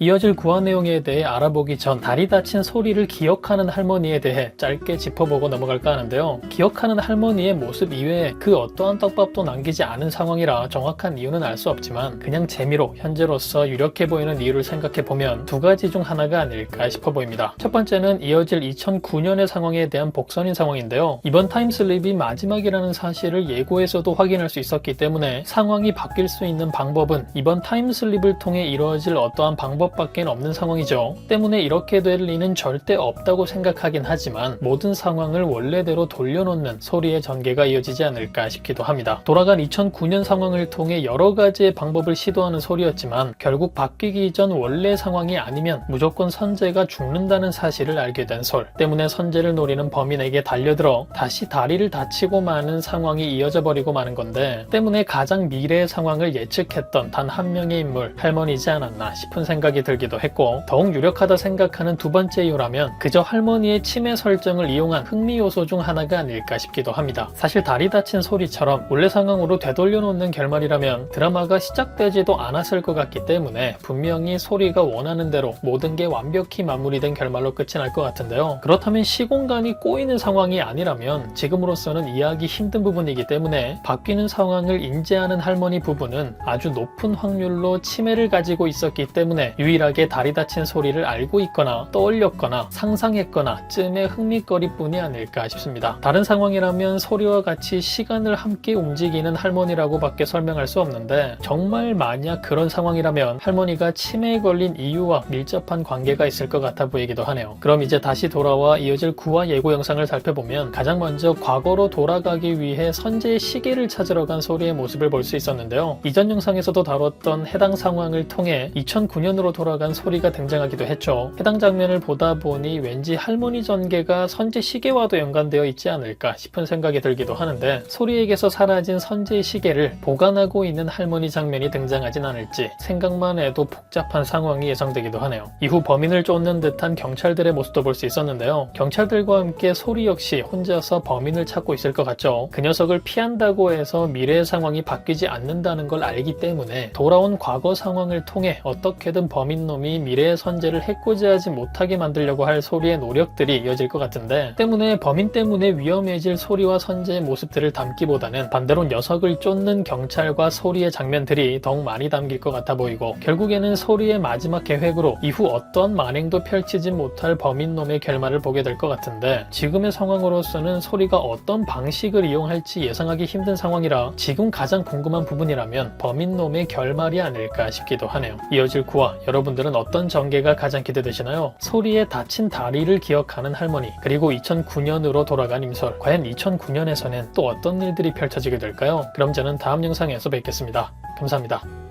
이어질 구화 내용에 대해 알아보기 전 다리 다친 소리를 기억하는 할머니에 대해 짧게 짚어보고 넘어갈까 하는데요. 기억하는 할머니의 모습 이외에 그 어떠한 떡밥도 남기지 않은 상황이라 정확한 이유는 알 수 없지만 그냥 재미로 현재로서 유력해 보이는 이유를 생각해보면 두 가지 중 하나가 아닐까 싶어 보입니다. 첫 번째는 이어질 2009년의 상황에 대한 복선인 상황인데요. 이번 타임슬립이 마지막이라는 사실을 예고에서도 확인할 수 있었기 때문에 상황이 바뀔 수 있는 방법은 이번 타임슬립을 통해 이루어질 어떠한 방법밖에 없는 상황이죠. 때문에 이렇게 될 리는 절대 없다고 생각하긴 하지만 모든 상황을 원래대로 돌려놓는 소리의 전개가 이어지지 않을까 싶기도 합니다. 돌아간 2009년 상황을 통해 여러 가지의 방법을 시도하는 소리였지만 결국 바뀌기 전 원래 상황이 아니면 무조건 선재가 죽는다는 사실을 알게 된 솔. 때문에 선재를 노리는 범인에게 달려들어 다시 다리를 다치고 마는 상황이 이어져 버리고 마는 건데, 때문에 가장 미래의 상황을 예측했던 단 한 명의 인물, 할머니지 않았나 싶은 생각이 들기도 했고, 더욱 유력하다 생각하는 두 번째 이유라면 그저 할머니의 치매 설정을 이용한 흥미 요소 중 하나가 아닐까 싶기도 합니다. 사실 다리 다친 소리처럼 원래 상황으로 되돌려놓는 결말이라면 드라마가 시작되지도 않았을 것 같기 때문에 분명히 소리가 원하는 대로 모든 게 완벽히 마무리된 결말로 끝이 날 것 같은데요. 그렇다면 시공간이 꼬이는 상황이 아니라면 지금으로서는 이해하기 힘든 부분이기 때문에 바뀌는 상황을 인지하는 할머니 부부는 아주 높은 확률로 치매를 가지고 있었기 때문에 유일하게 다리 다친 소리를 알고 있거나 떠올렸거나 상상했거나 쯤의 흥미거리 뿐이 아닐까 싶습니다. 다른 상황이라면 소리와 같이 시간을 함께 움직이는 할머니라고 밖에 설명할 수 없는데, 정말 만약 그런 상황이라면 할머니가 치매에 걸린 이유와 밀접한 관계가 있을 것 같아 보이기도 하네요. 그럼 이제 다시 돌아와 이어질 구화 예고 영상을 살펴보면 가장 먼저 과거로 돌아가기 위해 선재의 시계를 찾으러 간 소리의 모습을 볼 수 있었는데요. 이전 영상에서도 다뤘던 해당 상황을 통해 2009년으로 돌아간 소리가 등장하기도 했죠. 해당 장면을 보다 보니 왠지 할머니 전개가 선재 시계와도 연관되어 있지 않을까 싶은 생각이 들기도 하는데, 소리에게서 사라진 선재의 시계를 보관하고 있는 할머니 장면이 등장하진 않을지 생각만 해도 복잡한 상황이 예상되기도 하네요. 이후 범인을 쫓는 듯한 경찰들의 모습도 볼 수 있었는데요. 경찰들과 함께 소리 역시 혼자서 범인을 찾고 있을 것 같죠. 그 녀석을 피한다고 해서 미래의 상황이 바뀌지 않는다는 걸 알기 때문에 돌아온 과거 상황을 통해 어떻게든 범인놈이 미래의 선재를 해코지하지 못하게 만들려고 할 소리의 노력들이 이어질 것 같은데, 때문에 범인 때문에 위험해질 소리와 선재의 모습들을 담기보다는 반대로 녀석을 쫓는 경찰과 소리의 장면들이 더욱 많이 담길 것 같아 보이고, 결국에는 소리의 마지막 계획으로 이후 어떤 만행도 펼치지 못할 범인놈의 결말을 보게 될 것 같은데, 지금의 상황으로서는 소리가 어떤 방식을 이용할지 예상하기 힘든 상황이라 지금 가장 궁금한 부분이라면 범인놈의 결말이 아닐까 싶기도 하네요. 이어질 구화, 여러분들은 어떤 전개가 가장 기대되시나요? 소리의 다친 다리를 기억하는 할머니, 그리고 2009년으로 돌아간 임솔, 과연 2009년에서는 또 어떤 일들이 펼쳐지게 될까요? 그럼 저는 다음 영상에서 뵙겠습니다. 감사합니다.